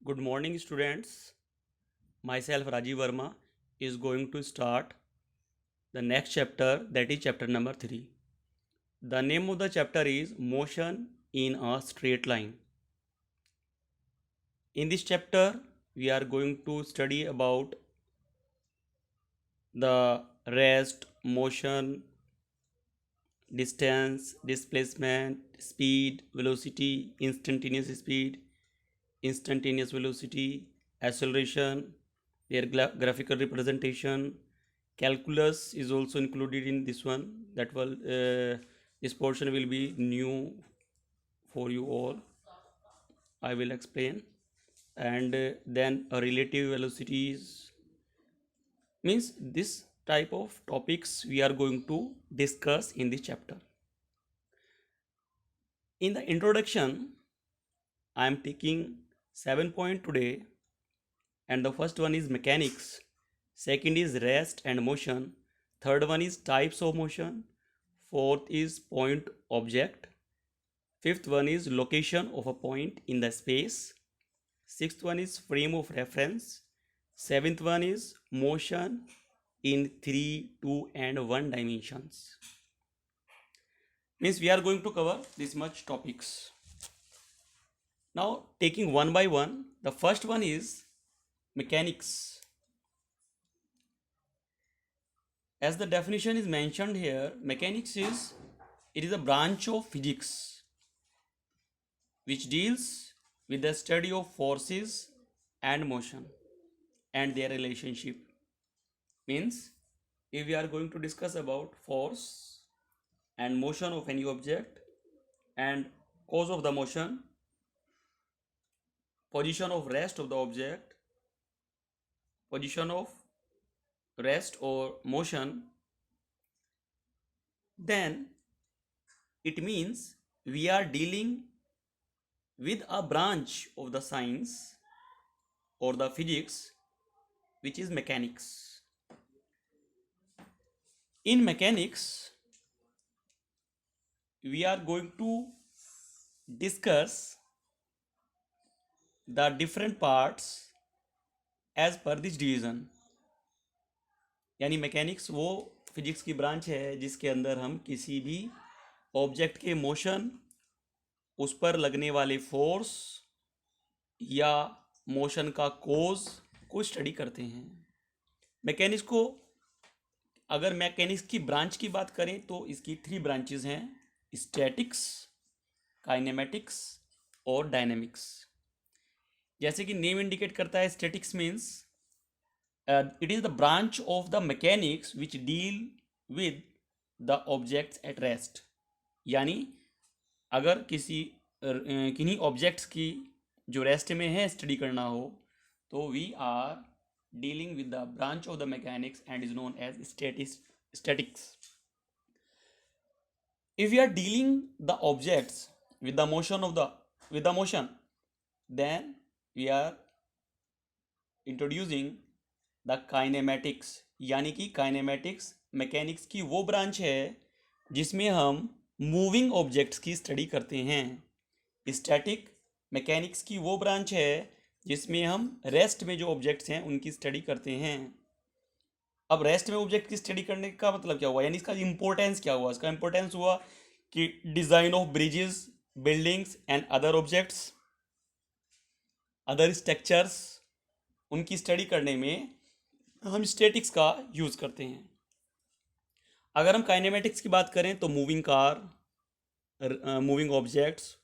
Good morning, students. Myself, Rajiv Verma, is going to start the next chapter, that is chapter number 3. The name of the chapter is Motion in a Straight Line. In this chapter, we are going to study about the rest, motion, distance, displacement, speed, velocity, instantaneous velocity, acceleration, their graphical representation. Calculus is also included in this one. This portion will be new for you all. I will explain. And then relative velocities means this type of topics we are going to discuss in this chapter. In the introduction, I am taking 7 points today, and the first one is mechanics, second is rest and motion, third one is types of motion, fourth is point object, fifth one is location of a point in the space, sixth one is frame of reference, seventh one is motion in 3, 2 and 1 dimensions. Means we are going to cover this much topics. Now taking one by one, the first one is mechanics. As the definition is mentioned here, mechanics is a branch of physics which deals with the study of forces and motion and their relationship. Means if we are going to discuss about force and motion of any object and cause of the motion, position of rest of the object, position of rest or motion, then it means we are dealing with a branch of the science or the physics which is mechanics. In mechanics, we are going to discuss the different parts as per this division. यानी mechanics वो physics की branch है जिसके अंदर हम किसी भी object के मोशन, उस पर लगने वाले फोर्स या मोशन का कोज को स्टडी करते हैं. मैकेनिक्स को अगर मैकेनिक्स की ब्रांच की बात करें तो इसकी 3 ब्रांचेस हैं: स्टैटिक्स, काइनेमेटिक्स और डायनेमिक्स. जैसे कि नेम इंडिकेट करता है, statics means it is the branch of the mechanics which deal with the objects at rest. यानी अगर किन्हीं ऑब्जेक्ट्स की जो रेस्ट में है स्टडी करना हो तो we are dealing with the branch of the mechanics and is known as statics. If we are dealing the objects with the motion, then we are introducing the kinematics. यानी कि kinematics mechanics की वो branch है जिसमें हम moving objects की study करते हैं. स्टैटिक मैकेनिक्स की वो ब्रांच है जिसमें हम रेस्ट में जो ऑब्जेक्ट्स हैं उनकी स्टडी करते हैं. अब रेस्ट में ऑब्जेक्ट की स्टडी करने का मतलब क्या हुआ, यानी इसका इंपॉर्टेंस क्या हुआ? इसका इंपॉर्टेंस हुआ कि design of bridges, buildings and other objects, other structures, उनकी स्टडी करने में हम स्टैटिक्स का यूज़ करते हैं. अगर हम काइनेमेटिक्स की बात करें तो moving car, moving objects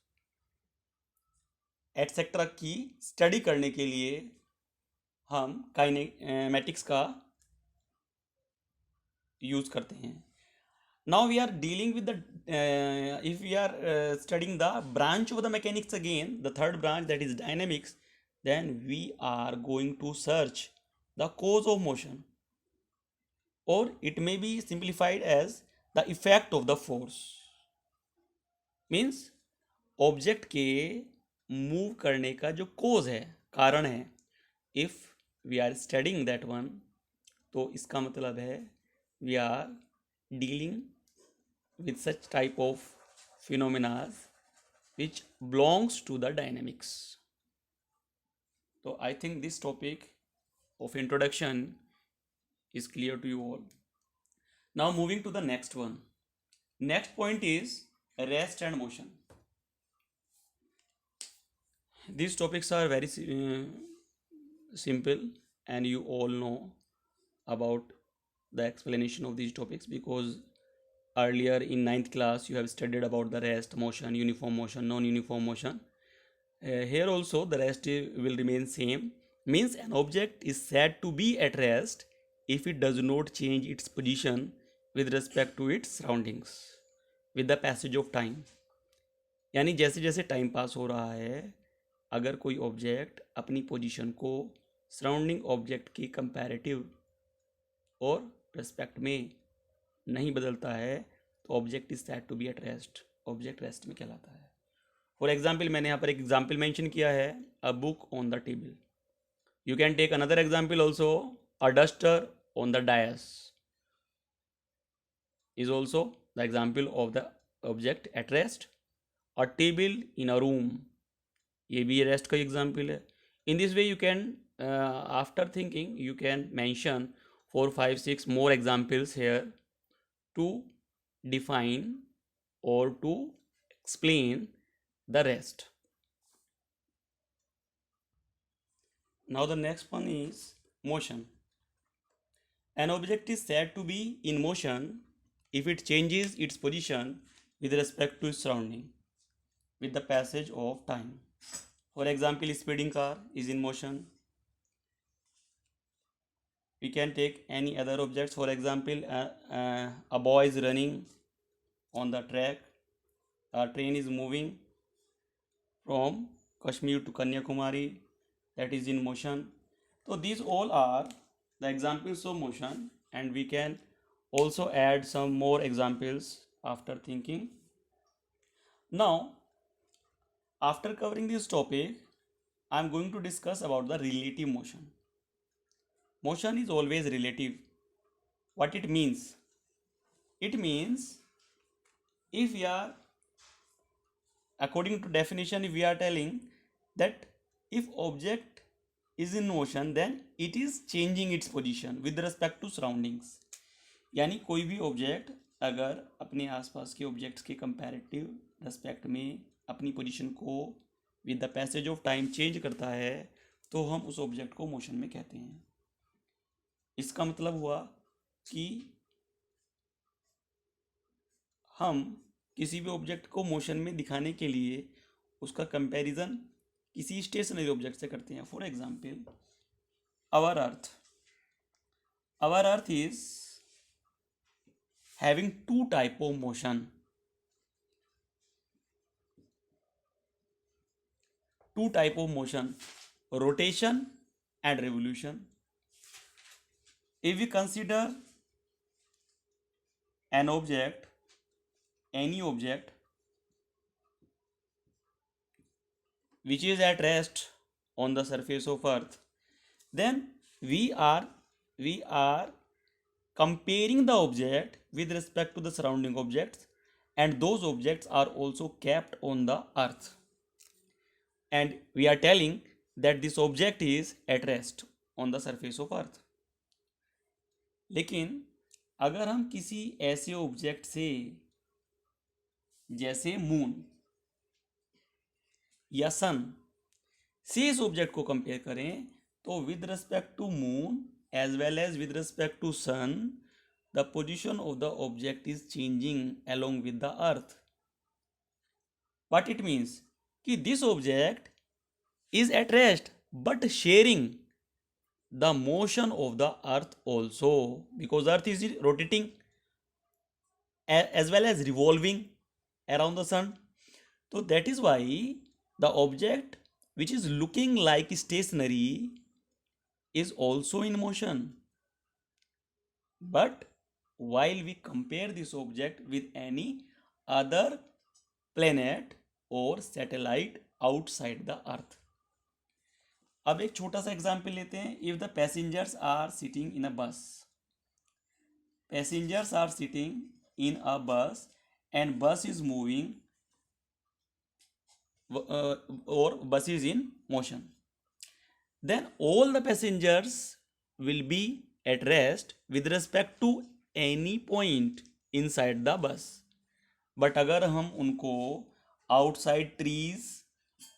etcetera की स्टडी करने के लिए हम काइनेमेटिक्स का यूज़ करते हैं. Now we are dealing with the if we are studying the branch of the mechanics again, the third branch, that is dynamics, then we are going to search the cause of motion, or it may be simplified as the effect of the force. Means object के move करने का जो cause है, कारण है, if we are studying that one, तो इसका मतलब है we are dealing with such type of phenomena which belongs to the dynamics. तो I think this topic of introduction is clear to you all. Now moving to the next one. Next point is rest and motion. These topics are very simple, and you all know about the explanation of these topics because earlier in ninth class you have studied about the rest, motion, uniform motion, non-uniform motion. Here also the rest will remain same. Means an object is said to be at rest if it does not change its position with respect to its surroundings with the passage of time. यानी जैसे जैसे time pass हो रहा है, अगर कोई object अपनी position को सराउंडिंग ऑब्जेक्ट की कंपैरेटिव और रिस्पेक्ट में नहीं बदलता है तो object is said to be at rest, object rest में कहलाता है. फॉर एग्जाम्पल, मैंने यहाँ पर एक एग्जाम्पल मेंशन किया है, a book on the table. You can take another example also, a duster on the dais is also the example of the object at rest. A table in a room, ये भी rest का example है. In this way you can after thinking you can mention 4, 5, 6 more examples here to define or to explain the rest. Now the next one is motion. An object is said to be in motion if it changes its position with respect to its surrounding with the passage of time. For example, a speeding car is in motion. We can take any other objects. For example, a boy is running on the track. A train is moving from Kashmir to Kanyakumari, that is in motion. So these all are the examples of motion, and we can also add some more examples after thinking. Now, after covering this topic, I am going to discuss about the relative motion. Motion is always relative. What it means? It means if we are, according to definition, if we are telling that if object is in motion then it is changing its position with respect to surroundings. यानी कोई भी object अगर अपने आसपास के objects के comparative respect में अपनी पोजीशन को with the passage of time change करता है तो हम उस ऑब्जेक्ट को मोशन में कहते हैं. इसका मतलब हुआ कि हम किसी भी ऑब्जेक्ट को मोशन में दिखाने के लिए उसका कंपैरिजन किसी स्टेशनरी ऑब्जेक्ट से करते हैं. For example, our earth is having two type of motion. Two type of motion, rotation and revolution. If we consider an object, any object which is at rest on the surface of earth, then we are comparing the object with respect to the surrounding objects, and those objects are also kept on the earth, and we are telling that this object is at rest on the surface of earth. लेकिन अगर हम किसी ऐसे object से जैसे moon या सन से इस ऑब्जेक्ट को कंपेयर करें तो with respect to moon as well as with respect to sun the position of the object is changing along with the earth. What it means कि this object is at rest but sharing the motion of the earth also, because earth is rotating as well as revolving around the sun. So that is why the object which is looking like stationary is also in motion. But while we compare this object with any other planet or satellite outside the earth. अब एक छोटा सा example लेते हैं. If the passengers are sitting in a bus, passengers are sitting in a bus and bus is moving और bus is in motion, then all the passengers will be at rest with respect to any point inside the bus. But अगर हम उनको outside trees,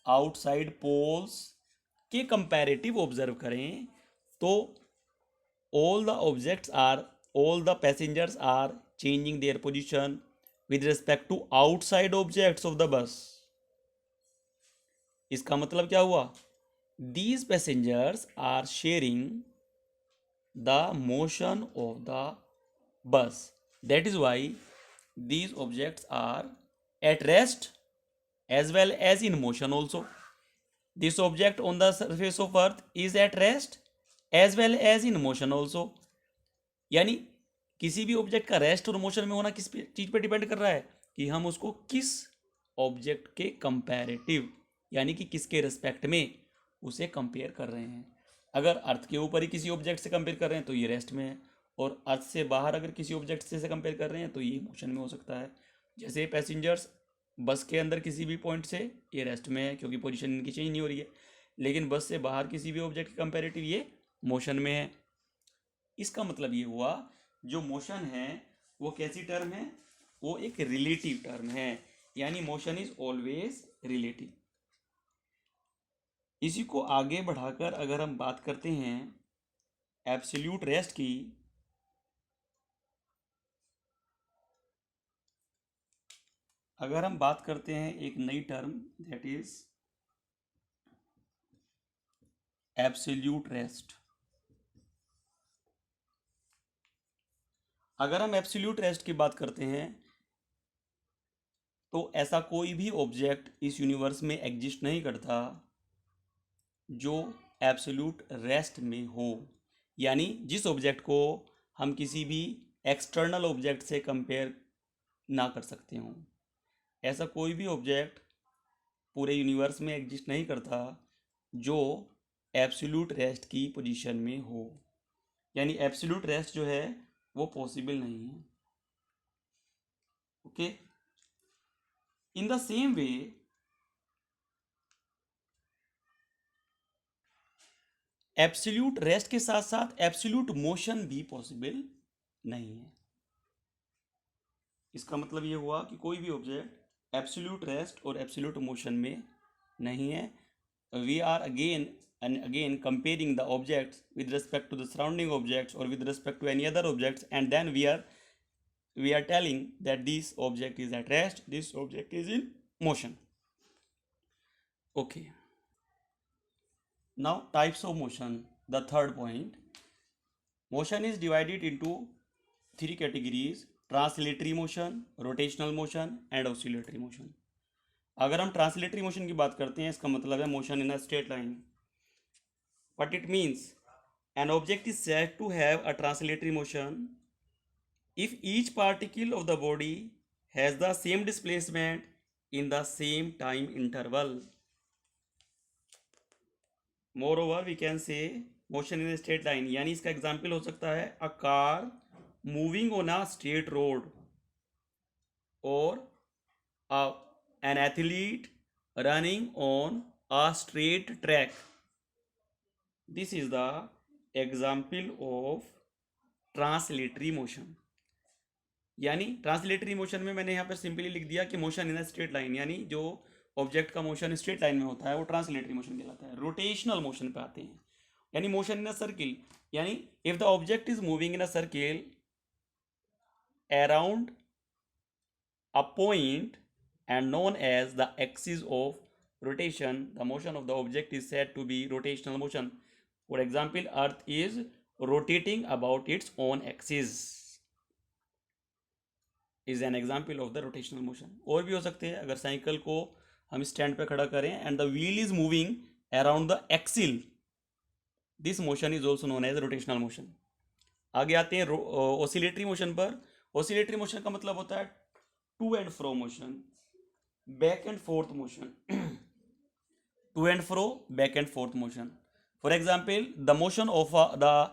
outside poles के comparative observe करें तो all the passengers are changing their position with respect to outside objects of the bus. इसका मतलब क्या हुआ? These passengers are sharing the motion of the bus. That is why these objects are at rest as well as in motion also. This object on the surface of earth is at rest as well as in motion also. यानी किसी भी object का rest और motion में होना किस चीज पे डिपेंड कर रहा है कि हम उसको किस ऑब्जेक्ट के कंपैरेटिव यानी कि किसके रिस्पेक्ट में उसे कंपेयर कर रहे हैं. अगर अर्थ के ऊपर ही किसी ऑब्जेक्ट से कंपेयर कर रहे हैं तो ये रेस्ट में है, और अर्थ से बाहर अगर किसी ऑब्जेक्ट से कंपेयर कर रहे हैं तो ये मोशन में हो सकता है. जैसे पैसेंजर्स बस के अंदर किसी भी पॉइंट से ये रेस्ट में है क्योंकि पोजीशन इनकी चेंज नहीं हो रही है, लेकिन बस से बाहर किसी भी ऑब्जेक्ट के कंपैरेटिव ये मोशन में है. इसका मतलब ये हुआ जो मोशन है वो कैसी टर्म है? वो एक रिलेटिव टर्म है, यानी मोशन इज ऑलवेज रिलेटिव. इसी को आगे बढ़ाकर अगर हम बात करते हैं एब्सोल्यूट रेस्ट की, अगर हम बात करते हैं एक नई term that is absolute rest. अगर हम एब्सोल्यूट रेस्ट की बात करते हैं तो ऐसा कोई भी ऑब्जेक्ट इस यूनिवर्स में एग्जिस्ट नहीं करता जो एब्सोल्यूट रेस्ट में हो, यानी जिस ऑब्जेक्ट को हम किसी भी एक्सटर्नल ऑब्जेक्ट से कंपेयर ना कर सकते हों. ऐसा कोई भी ऑब्जेक्ट पूरे यूनिवर्स में एग्जिस्ट नहीं करता जो एब्सोल्यूट रेस्ट की पोजीशन में हो, यानी एब्सोल्यूट रेस्ट जो है वो पॉसिबल नहीं है. Okay, in the same way absolute rest के साथ साथ एब्सोल्यूट मोशन भी पॉसिबल नहीं है. इसका मतलब ये हुआ कि कोई भी ऑब्जेक्ट एब्सोल्यूट रेस्ट और एब्सोल्यूट मोशन में नहीं है. We are again and again comparing the objects with respect to the surrounding objects or with respect to any other objects, and then we are telling that this object is at rest, this object is in motion. Okay, now types of motion. The third point, motion is divided into three categories: translatory motion, rotational motion and oscillatory motion. अगर हम translatory motion की बात करते हैं इसका मतलब है motion in a straight line. What it means? An object is said to have a translatory motion if each particle of the body has the same displacement in the same time interval. Moreover, we can say motion in a straight line. यानी इसका example हो सकता है a car moving on a straight road or an athlete running on a straight track. This is the example of translatory motion. यानी translatory motion में मैंने यहाँ पर सिंपली लिख दिया कि motion in a straight line, यानी जो ऑब्जेक्ट का मोशन स्ट्रेट लाइन में होता है वो ट्रांसलेटरी मोशन कहलाता है. रोटेशनल मोशन पे आते हैं, यानी मोशन इन अ सर्किल, यानी if the object is moving in a circle around a point and known as the axis of rotation, the motion of the object is said to be rotational motion. For example, earth is rotating about its own axis is an example of the rotational motion. और भी हो सकते हैं, अगर cycle को हम stand पे खड़ा करें and the wheel is moving around the axle, this motion is also known as rotational motion. आगे आते हैं oscillatory motion पर. oscillatory motion का मतलब होता है to and fro motion, back and forth motion. To and fro, back and forth motion. For example, the motion of the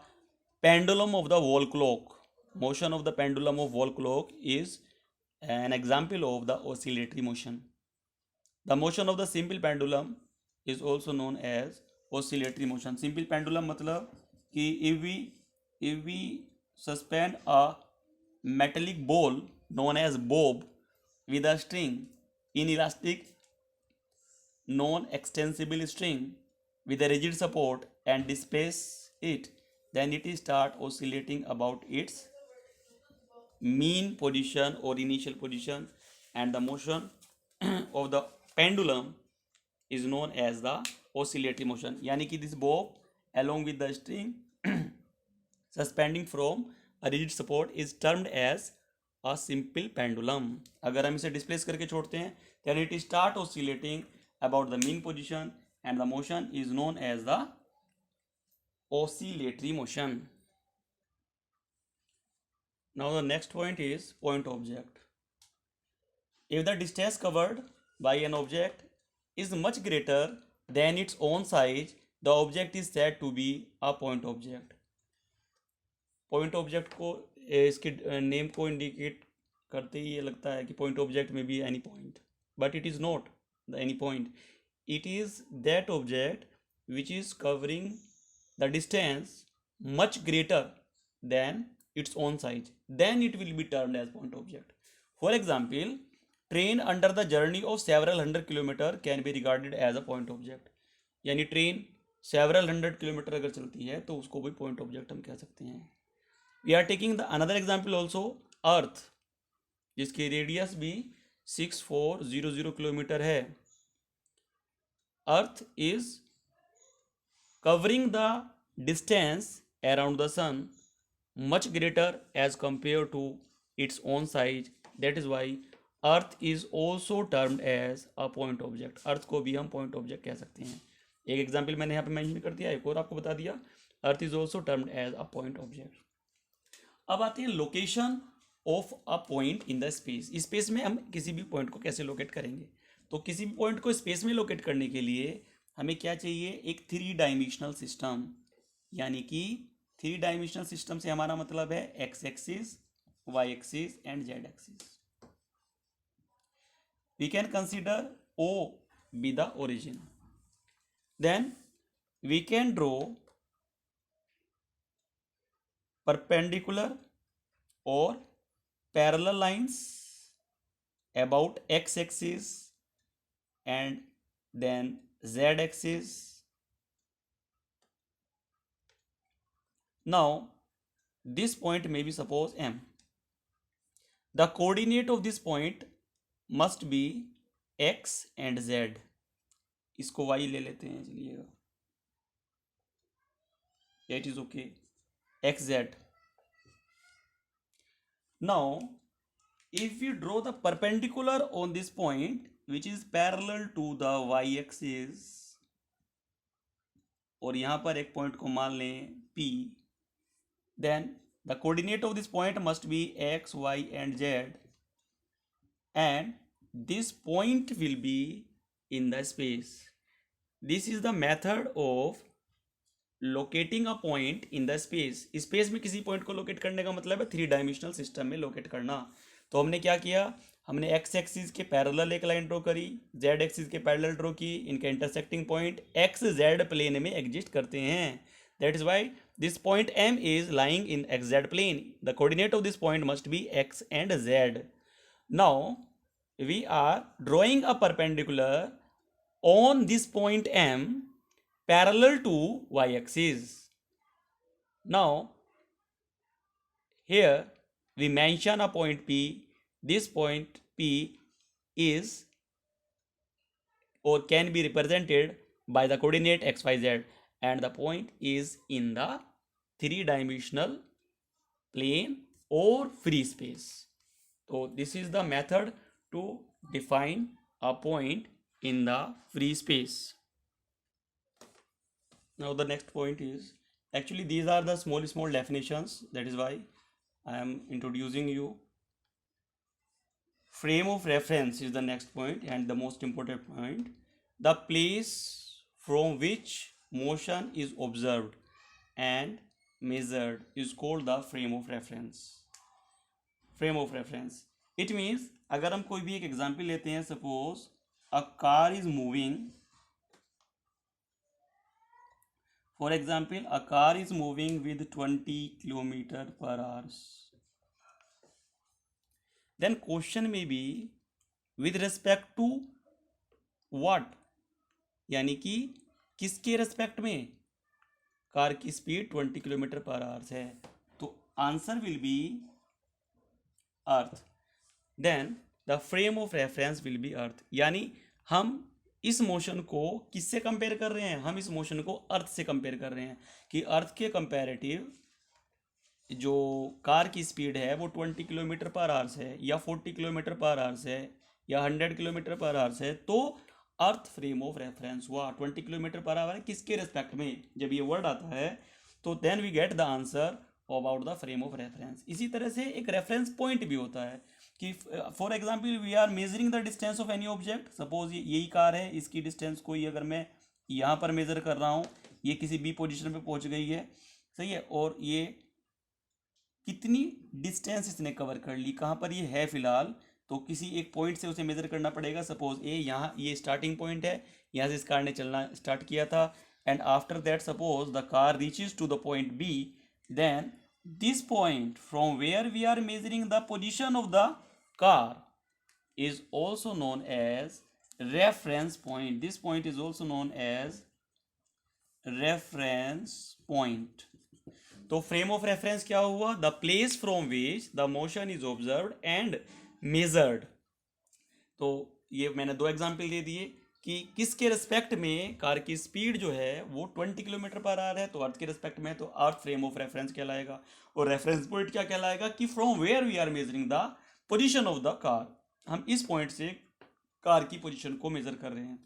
pendulum of the wall clock. Motion of the pendulum of wall clock is an example of the oscillatory motion. The motion of the simple pendulum is also known as oscillatory motion. Simple pendulum मतलब कि if we suspend a metallic ball known as bob with a string, inelastic non-extensible string with a rigid support and displace it, then it is start oscillating about its mean position or initial position, and the motion of the pendulum is known as the oscillatory motion. यानी कि this bob along with the string suspending from a rigid support is termed as a simple pendulum. अगर हम इसे displace करके छोड़ते हैं then it start oscillating about the mean position and the motion is known as the oscillatory motion. Now the next point is point object. If the distance covered by an object is much greater than its own size, the object is said to be a point object. Point object को इसके name को indicate करते ही ये लगता है कि point object में be any point, but it is not the any point. It is that object which is covering the distance much greater than its own size, then it will be termed as point object. For example, train under the journey of several hundred kilometer can be regarded as a point object. यानी train several hundred kilometer अगर चलती है तो उसको भी point object हम कह सकते हैं. We are taking the another example also, Earth, जिसकी रेडियस भी 6400 किलोमीटर है. Earth is covering the distance around the sun much greater as compared to its own size. That is why Earth is also termed as a point object. Earth को भी हम point object कह सकते हैं. एक example मैंने यहाँ पे मेंशन कर दिया, एक और आपको बता दिया. Earth is also termed as a point object. अब आते हैं location of a point in the space. Space में हम किसी भी पॉइंट को कैसे लोकेट करेंगे? तो किसी भी पॉइंट को स्पेस में लोकेट करने के लिए हमें क्या चाहिए? एक 3 डायमेंशनल सिस्टम. यानी कि 3 डायमेंशनल सिस्टम से हमारा मतलब है x axis, y axis and z axis. We can consider O be the origin. Then we can draw perpendicular or parallel lines about x axis and then z axis. Now this point may be suppose M. The coordinate of this point must be x and z. इसको y ले लेते हैं, चलिएगा, it is okay, xz. Now if we draw the perpendicular on this point which is parallel to the y axis, और यहाँ पर एक point को मान लें P, then the coordinate of this point must be x, y and z, and this point will be in the space. This is the method of locating a point in the space. Space में किसी point को locate करने का मतलब है 3 dimensional system में locate करना. तो हमने क्या किया? हमने एक्स एक्सिस के पैरेलल एक लाइन ड्रॉ करी, जेड एक्सिस के पैरेलल ड्रॉ की. इनके intersecting point x z plane में एग्जिस्ट करते हैं. That is why this point M is lying in x z plane. The coordinate of this point must be x and z. Now we are drawing a perpendicular on this point M parallel to y-axis. Now here we mention a point P. This point P is or can be represented by the coordinate x, y, z, and the point is in the 3-dimensional plane or free space. So this is the method to define a point in the free space. Now the next point is, actually these are the small definitions, that is why I am introducing you. Frame of reference is the next point and the most important point. The place from which motion is observed and measured is called the frame of reference. Frame of reference, it means अगर हम कोई भी एक example लेते हैं, suppose a car is moving For example, a car is moving with 20 kilometer per hour. Then question may be with respect to what, यानी कि किसके रेस्पेक्ट में कार की स्पीड 20 किलोमीटर पर आवर्स है, तो answer will be earth. Then the frame of reference will be earth, यानी हम इस मोशन को किससे कंपेयर कर रहे हैं, हम इस मोशन को अर्थ से कंपेयर कर रहे हैं कि अर्थ के कंपैरेटिव जो कार की स्पीड है वो 20 किलोमीटर पर आवर्स है या 40 किलोमीटर पर आवर्स है या 100 किलोमीटर पर आवर्स है, तो अर्थ फ्रेम ऑफ रेफरेंस हुआ 20 किलोमीटर पर आवर किसके रेस्पेक्ट में. जब ये वर्ड आता है तो then we get the answer about the frame of reference. इसी तरह से एक रेफरेंस पॉइंट भी होता है कि for example we are measuring the distance of any object. Suppose यही कार है, इसकी डिस्टेंस को ये अगर मैं यहाँ पर मेजर कर रहा हूँ, ये किसी बी पोजिशन पे पहुँच गई है, सही है, और ये कितनी डिस्टेंस इसने कवर कर ली, कहाँ पर ये है फिलहाल, तो किसी एक पॉइंट से उसे मेजर करना पड़ेगा. सपोज ए यहाँ ये स्टार्टिंग पॉइंट है, यहाँ से इस कार ने चलना स्टार्ट किया था, and after that suppose the car reaches to the point B, then this point from where we are measuring the position of the car is also known as reference point. This point is also known as reference point. तो frame of reference क्या हुआ, the place from which the motion is observed and measured. तो ये मैंने दो example दे दिए कि किसके रिस्पेक्ट में कार की स्पीड जो है वो 20 किलोमीटर पर आ रहा है, तो अर्थ के रिस्पेक्ट में, तो अर्थ फ्रेम ऑफ रेफरेंस कहलाएगा. और रेफरेंस पॉइंट क्या कहलाएगा कि from where we are measuring the position of the car, हम इस पॉइंट से कार की पोजीशन को मेजर कर रहे हैं,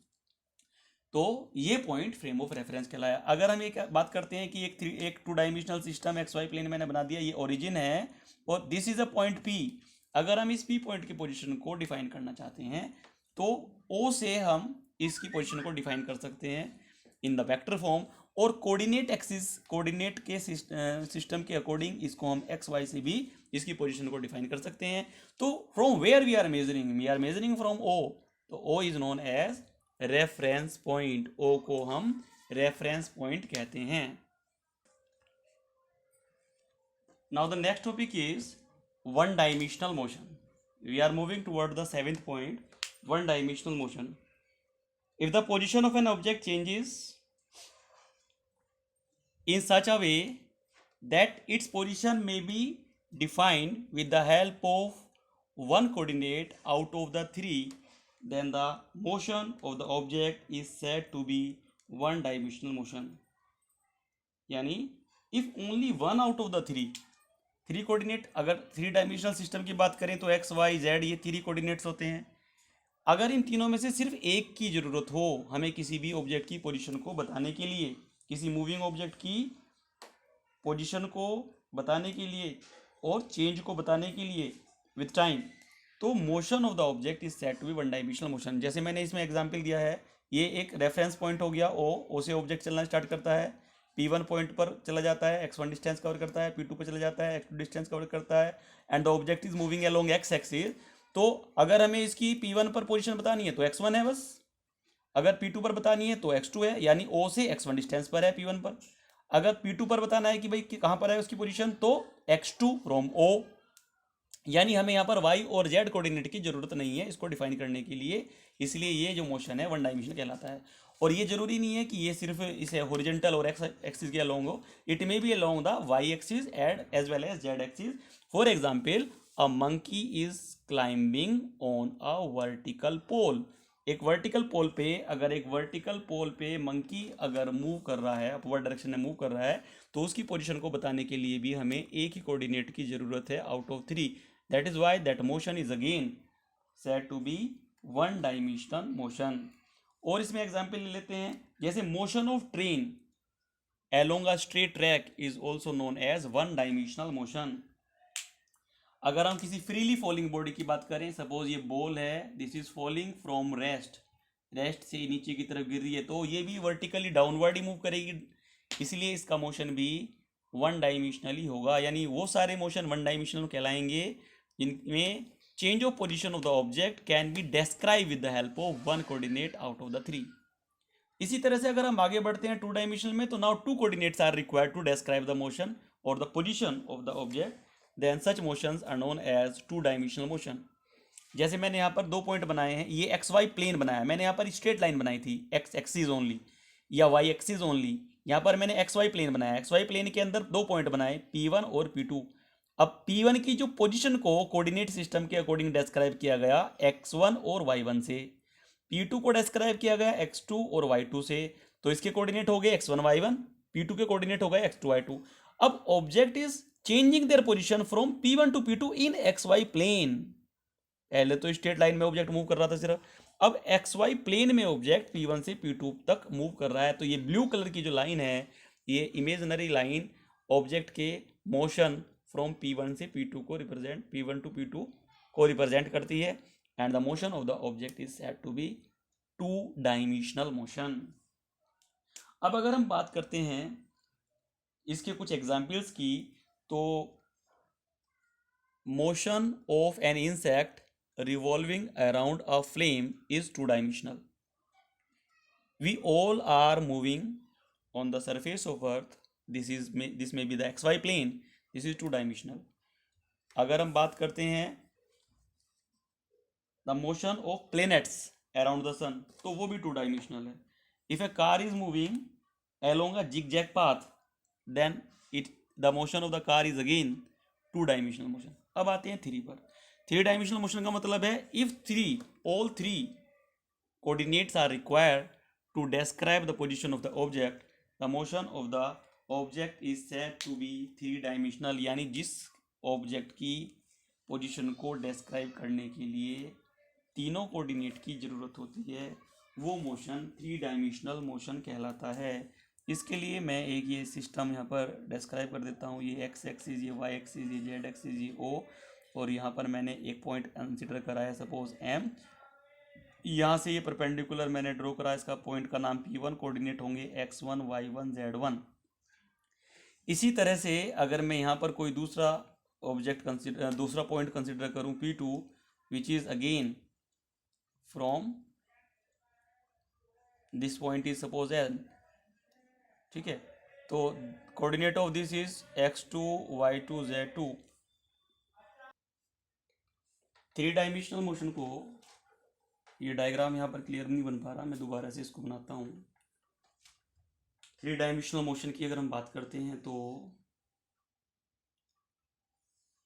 तो ये पॉइंट फ्रेम ऑफ रेफरेंस कहलाया. अगर हम एक बात करते हैं कि एक two dimensional system x y plane मैंने बना दिया, ये ओरिजिन है और this is a point P. अगर हम इस पी पॉइंट की पोजीशन को डिफाइन करना चाहते हैं तो ओ से हम इसकी पोजीशन को डिफाइन कर सकते हैं इन द वेक्टर फॉर्म, और कोऑर्डिनेट एक्सिस, कोऑर्डिनेट के सिस्टम के अकॉर्डिंग इसको हम एक्स वाई से भी इसकी पोजीशन को डिफाइन कर सकते हैं. तो from where we are measuring from O, तो O is known as reference point. O को हम रेफरेंस पॉइंट कहते हैं. Now the next topic is one dimensional motion. We are moving toward the seventh point, one dimensional motion. If the position of an object changes in such a way that its position may be defined with the help of one coordinate out of the three, then the motion of the object is said to be one dimensional motion. यानी if only one out of the three coordinate, अगर three dimensional system की बात करें तो x Y Z ये three coordinates होते हैं. अगर इन तीनों में से सिर्फ एक की ज़रूरत हो हमें किसी भी ऑब्जेक्ट की पोजीशन को बताने के लिए, किसी मूविंग ऑब्जेक्ट की पोजीशन को बताने के लिए और चेंज को बताने के लिए विथ टाइम, तो motion of the object is said to be one dimensional motion. जैसे मैंने इसमें एग्जांपल दिया है, ये एक रेफरेंस पॉइंट हो गया, ओ से ऑब्जेक्ट चलना स्टार्ट करता है, P1 पॉइंट पर चला जाता है, x1 डिस्टेंस कवर करता है, P2 पर चला जाता है, x2 डिस्टेंस कवर करता है, and the object is moving along x axis. तो अगर हमें इसकी P1 पर पोजीशन बतानी है तो x1 है बस, अगर P2 पर बतानी है तो x2 है, यानी O से x1 डिस्टेंस पर है P1 पर. अगर P2 पर बताना है कि भाई कहाँ पर है उसकी पोजीशन, तो x2 फ्रॉम O, यानी हमें यहाँ पर y और z कोऑर्डिनेट की जरूरत नहीं है इसको डिफाइन करने के लिए. इसलिए ये जो मोशन है वन डायमेंशनल कहलाता है. और ये जरूरी नहीं है कि ये सिर्फ इसे हॉरिजॉन्टल और एक्स एक्सिस के अलोंग हो, it may be along the y axis as well as z axis. For example a monkey is climbing on a vertical pole. एक वर्टिकल पोल पे, अगर एक वर्टिकल पोल पे मंकी अगर मूव कर रहा है, अपवर्ड डायरेक्शन में मूव कर रहा है, तो उसकी पोजीशन को बताने के लिए भी हमें एक ही कोऑर्डिनेट की जरूरत है out of three. That is why that motion is again said to be one dimensional motion. और इसमें एग्जांपल ले लेते हैं, जैसे motion of train along a straight track is also known as one dimensional motion. अगर हम किसी freely falling body की बात करें, सपोज ये बॉल है, this is falling from rest से नीचे की तरफ गिर रही है, तो ये भी वर्टिकली डाउनवर्ड ही मूव करेगी, इसलिए इसका मोशन भी वन डायमेंशनली होगा. यानी वो सारे मोशन वन डायमेंशनल कहलाएंगे जिनमें change of position of the object can be describe with the help of one coordinate out of the three. इसी तरह से अगर हम आगे बढ़ते हैं टू डायमेंशनल में, तो now two coordinates are required to describe the motion और the position of the object, then such motions are known as two dimensional motion. जैसे मैंने यहाँ पर 2 पॉइंट बनाए हैं, ये एक्स वाई प्लेन बनाया, मैंने यहाँ पर स्ट्रेट लाइन बनाई थी एक्स एक्सिस ओनली या वाई एक्सिस ओनली। यहाँ पर मैंने एक्स वाई प्लेन बनाया, एक्स वाई प्लेन के अंदर 2 पॉइंट बनाए P1 और P2। अब P1 की जो पोजीशन को कोऑर्डिनेट सिस्टम के अकॉर्डिंग डिस्क्राइब किया गया x1 और y1 से, P2 को डिस्क्राइब किया गया x2 और y2 से, तो इसके कोऑर्डिनेट हो गए x1 y1, P2 के कोऑर्डिनेट हो गए x2 y2। अब object is changing there position from P1 to P2 in XY plane. पहले तो स्ट्रेट लाइन में ऑब्जेक्ट मूव कर रहा था सिर्फ, अब XY प्लेन में ऑब्जेक्ट P1 से P2 तक मूव कर रहा है। तो ये ब्लू कलर की जो लाइन है, ये इमेजिनरी लाइन ऑब्जेक्ट के मोशन फ्रॉम P1 से P2 को रिप्रेजेंट, P1 टू P2 को रिप्रेजेंट करती है। And the motion of the object is said to be two dimensional motion. अब अगर हम बात करते हैं इसके कुछ एग्जाम्पल्स की, तो motion of an insect revolving around a flame is two-dimensional. We all are moving on the surface of Earth. This may be the XY plane. This is two-dimensional. अगर हम बात करते हैं the motion of planets around the sun, तो वो भी two-dimensional है. If a car is moving along a zigzag path, then the motion of the car is again two-dimensional motion. अब आते हैं 3 पर। 3 डायमेंशनल मोशन का मतलब है if all three coordinates are required to describe the position of the object, the motion of the object is said to be 3 dimensional। यानी जिस object की पोजीशन को डिस्क्राइब करने के लिए तीनों कोऑर्डिनेट की ज़रूरत होती है, वो मोशन 3 डायमेंशनल मोशन कहलाता है। इसके लिए मैं एक ये सिस्टम यहाँ पर डिस्क्राइब कर देता हूँ। ये एक्स एक्सिस, ये वाई एक्सिस, ये जेड एक्सिस, ये ओ, और यहाँ पर मैंने एक पॉइंट कंसिडर करा है सपोज M। यहाँ से ये परपेंडिकुलर मैंने ड्रॉ करा, इसका पॉइंट का नाम P1, कोऑर्डिनेट होंगे x1 y1 z1। इसी तरह से अगर मैं यहाँ पर कोई दूसरा दूसरा पॉइंट कंसिडर करूँ P2, which is again from this point is suppose N, ठीक है। तो coordinate of this is x2 y2 z2। 3 dimensional motion को, ये डायग्राम यहाँ पर क्लियर नहीं बन पा रहा, मैं दोबारा से इसको बनाता हूँ। 3 डायमेंशनल मोशन की अगर हम बात करते हैं, तो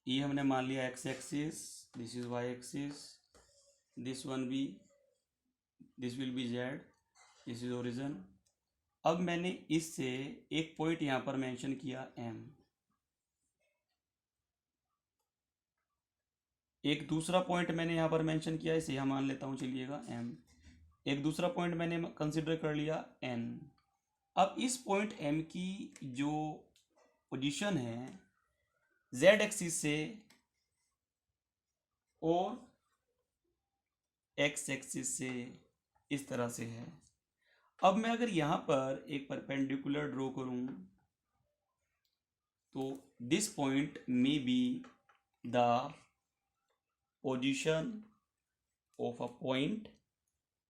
ये हमने मान लिया x axis, this is y axis, this will be z, this is origin. अब मैंने इससे एक पॉइंट यहाँ पर मेंशन किया M, एक दूसरा पॉइंट मैंने यहाँ पर मेंशन किया, इसे यहाँ मान लेता हूँ चलिएगा M। एक दूसरा पॉइंट मैंने कंसिडर कर लिया N। अब इस पॉइंट M की जो पोजीशन है Z एक्सिस से और X एक्सिस से इस तरह से है। अब मैं अगर यहाँ पर एक परपेंडिकुलर ड्रॉ करूँ, तो this point may be the position of a point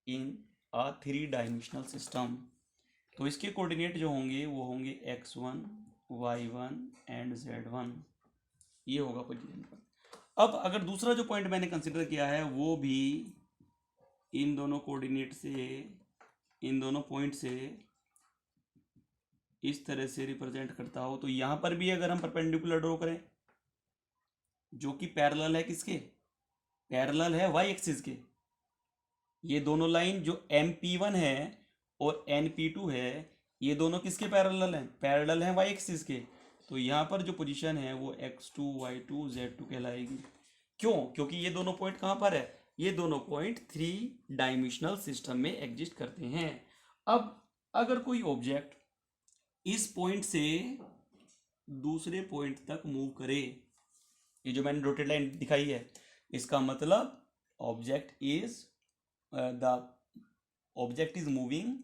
in a 3 dimensional system. तो इसके कोऑर्डिनेट जो होंगे वो होंगे x1 y1 एंड z1, ये होगा पोजीशन पर। अब अगर दूसरा जो पॉइंट मैंने कंसिडर किया है वो भी इन दोनों कोऑर्डिनेट से, इन दोनों पॉइंट से इस तरह से रिप्रेजेंट करता हो, तो यहाँ पर भी अगर हम परपेंडिकुलर ड्रॉ करें जो कि पैरेलल है, किसके पैरेलल है, वाई एक्सिस के। ये दोनों लाइन जो MP1 है और NP2 है, ये दोनों किसके पैरेलल हैं, पैरेलल हैं वाई एक्सिस के। तो यहाँ पर जो पोजीशन है वो x2 y2 z2 कहलाएगी। क्यों? क्योंकि ये दोनों पॉइंट कहाँ पर है, ये दोनों पॉइंट 3 डायमेंशनल सिस्टम में एग्जिस्ट करते हैं। अब अगर कोई ऑब्जेक्ट इस पॉइंट से दूसरे पॉइंट तक मूव करे, ये जो मैंने डॉटेड लाइन दिखाई है, इसका मतलब object is moving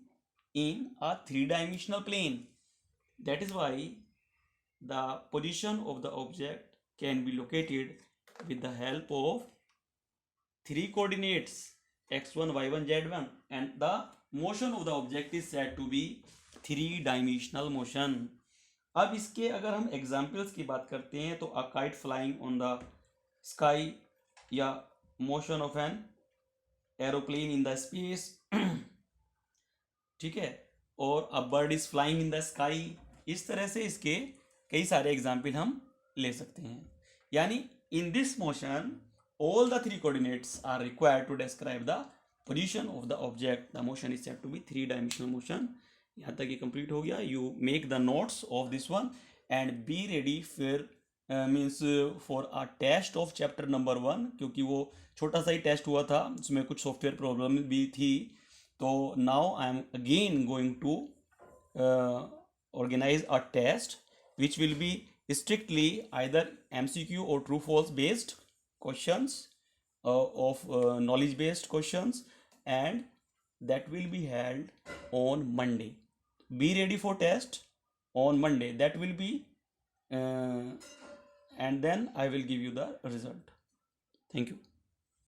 in a 3 dimensional plane. That is why the position of the object can be located with the help of 3 coordinates x1 y1 z1 and the motion of the object is said to be 3 dimensional motion. अब इसके अगर हम examples की बात करते हैं तो a kite flying on the sky, या motion of an aeroplane in the space, ठीक है, और a bird is flying in the sky. इस तरह से इसके कई सारे एग्जाम्पल हम ले सकते हैं। यानी in this motion all the 3 coordinates are required to describe the position of the object. The motion is said to be 3 dimensional motion. यहाँ तक ये कंप्लीट हो गया। You make the notes of this one and be ready फिर means for a test of chapter number 1, क्योंकि वो छोटा सा ही टेस्ट हुआ था, उसमें कुछ सॉफ्टवेयर प्रॉब्लम भी थी। तो now I am again going to organize a test which will be strictly either MCQ or true false based questions, of knowledge based questions, and that will be held on Monday. Be ready for test on Monday. That will be and then I will give you the result. Thank you.